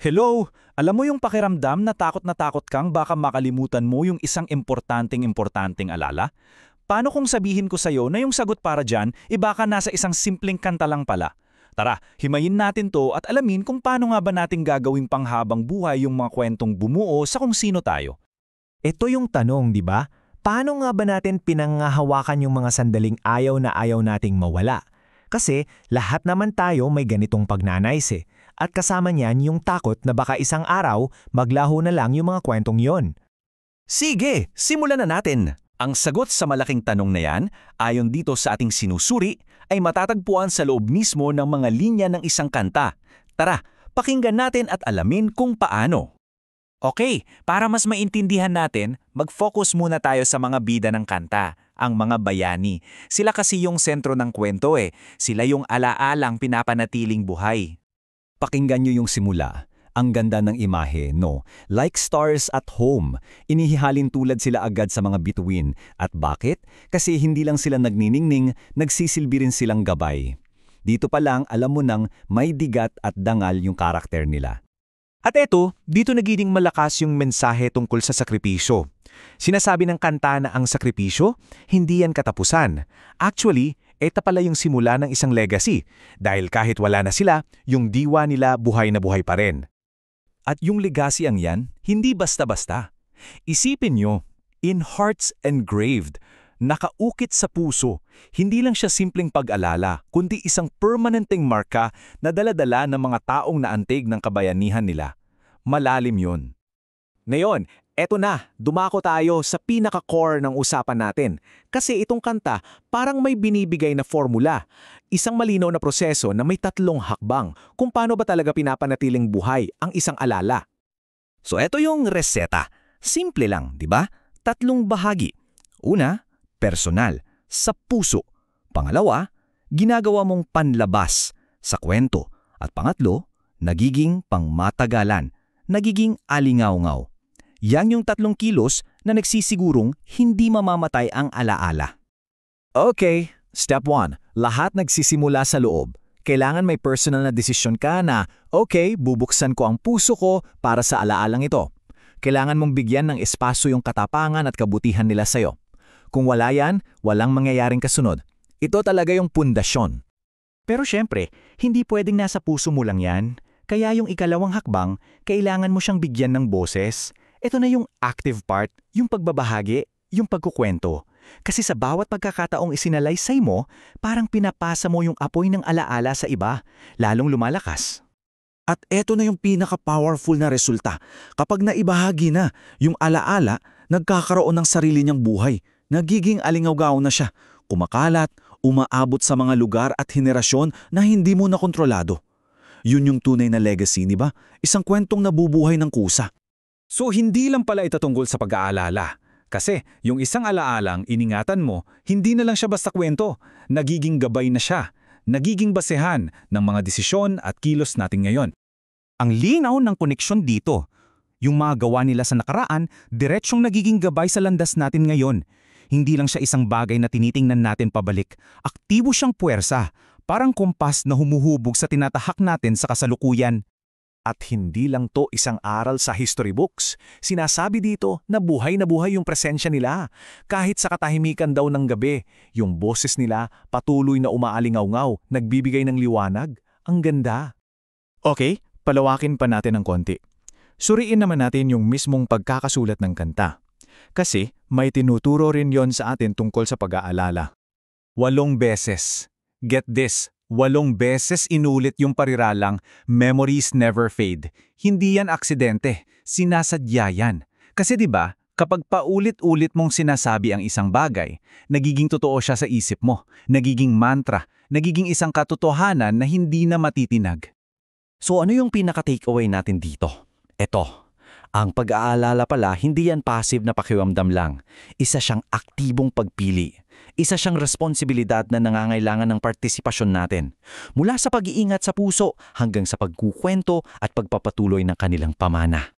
Hello! Alam mo yung pakiramdam na takot kang baka makalimutan mo yung isang importanteng alala? Paano kung sabihin ko sa'yo na yung sagot para dyan, baka nasa isang simpleng kanta lang pala? Tara, himayin natin to at alamin kung paano nga ba natin gagawing panghabang buhay yung mga kwentong bumuo sa kung sino tayo. Ito yung tanong, di ba? Paano nga ba natin pinanghahawakan yung mga sandaling ayaw na ayaw nating mawala? Kasi lahat naman tayo may ganitong pagnanais eh. At kasama niyan yung takot na baka isang araw maglaho na lang yung mga kwentong yon. Sige, simulan na natin! Ang sagot sa malaking tanong na yan, ayon dito sa ating sinusuri, ay matatagpuan sa loob mismo ng mga linya ng isang kanta. Tara, pakinggan natin at alamin kung paano. Okay, para mas maintindihan natin, mag-focus muna tayo sa mga bida ng kanta, ang mga bayani. Sila kasi yung sentro ng kwento eh. Sila yung alaalang pinapanatiling buhay. Pakinggan nyo yung simula. Ang ganda ng imahe, no? Like stars at home. Inihihalin tulad sila agad sa mga bituin. At bakit? Kasi hindi lang sila nagniningning, nagsisilbi rin silang gabay. Dito pa lang alam mo nang may digat at dangal yung karakter nila. At eto, dito nagiging malakas yung mensahe tungkol sa sakripisyo. Sinasabi ng kanta na ang sakripisyo, hindi yan katapusan. Actually, ito pala yung simula ng isang legacy. Dahil kahit wala na sila, yung diwa nila buhay na buhay pa rin. At yung legacy ang yan, hindi basta-basta. Isipin nyo, in hearts engraved, nakaukit sa puso. Hindi lang siya simpleng pag-alala, kundi isang permanenteng marka na dala-dala ng mga taong naantig ng kabayanihan nila. Malalim yun. Ngayon, eto na, dumako tayo sa pinaka-core ng usapan natin. Kasi itong kanta, parang may binibigay na formula. Isang malinaw na proseso na may tatlong hakbang kung paano ba talaga pinapanatiling buhay ang isang alala. So eto yung reseta. Simple lang, di ba? Tatlong bahagi. Una, personal, sa puso. Pangalawa, ginagawa mong panlabas sa kwento. At pangatlo, nagiging pangmatagalan, nagiging alingaw-ngaw. Yan yung 3 kilos na nagsisigurong hindi mamamatay ang alaala. Okay, step 1. Lahat nagsisimula sa loob. Kailangan may personal na desisyon ka na, okay, bubuksan ko ang puso ko para sa alaalang ito. Kailangan mong bigyan ng espasyo yung katapangan at kabutihan nila sa'yo. Kung wala yan, walang mangyayaring kasunod. Ito talaga yung pundasyon. Pero syempre, hindi pwedeng nasa puso mo lang yan. Kaya yung ikalawang hakbang, kailangan mo siyang bigyan ng boses. Ito na yung active part, yung pagbabahagi, yung pagkukwento. Kasi sa bawat pagkakataong isinalaysay mo, parang pinapasa mo yung apoy ng alaala sa iba, lalong lumalakas. At eto na yung pinaka-powerful na resulta. Kapag naibahagi na, yung alaala, nagkakaroon ng sarili niyang buhay. Nagiging alingaw-gaw na siya, kumakalat, umaabot sa mga lugar at henerasyon na hindi mo nakontrolado. Yun yung tunay na legacy, di ba? Isang kwentong nabubuhay ng kusa. So hindi lang pala ito tungkol sa pag-aalala. Kasi yung isang alaalang iningatan mo, hindi na lang siya basta kwento. Nagiging gabay na siya. Nagiging basehan ng mga desisyon at kilos natin ngayon. Ang linaw ng koneksyon dito. Yung mga gawa nila sa nakaraan, diretsyong nagiging gabay sa landas natin ngayon. Hindi lang siya isang bagay na tinitingnan natin pabalik. Aktibo siyang puwersa, parang kompas na humuhubog sa tinatahak natin sa kasalukuyan. At hindi lang to isang aral sa history books. Sinasabi dito na buhay yung presensya nila. Kahit sa katahimikan daw ng gabi, yung boses nila patuloy na umaalingaw-ngaw, nagbibigay ng liwanag. Ang ganda. Okay, palawakin pa natin ng konti. Suriin naman natin yung mismong pagkakasulat ng kanta. Kasi may tinuturo rin yon sa atin tungkol sa pag-aalala. 8 beses. Get this. 8 beses inulit yung pariralang, memories never fade. Hindi yan aksidente, sinasadya yan. Kasi 'di ba, kapag paulit-ulit mong sinasabi ang isang bagay, nagiging totoo siya sa isip mo, nagiging mantra, nagiging isang katotohanan na hindi na matitinag. So ano yung pinaka-takeaway natin dito? Eto, ang pag-aalala pala hindi yan passive na pakiramdam lang. Isa siyang aktibong pagpili. Isa siyang responsibilidad na nangangailangan ng partisipasyon natin. Mula sa pag-iingat sa puso hanggang sa pagkukwento at pagpapatuloy ng kanilang pamana.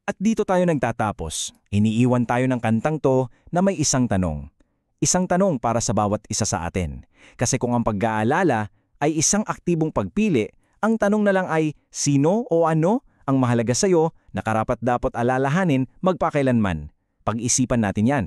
At dito tayo nagtatapos. Iniiwan tayo ng kantang to na may isang tanong. Isang tanong para sa bawat isa sa atin. Kasi kung ang pag-aalala ay isang aktibong pagpili, ang tanong na lang ay sino o ano Ang mahalaga sa'yo, na karapat-dapat alalahanin magpakailanman. Pag-isipan natin yan.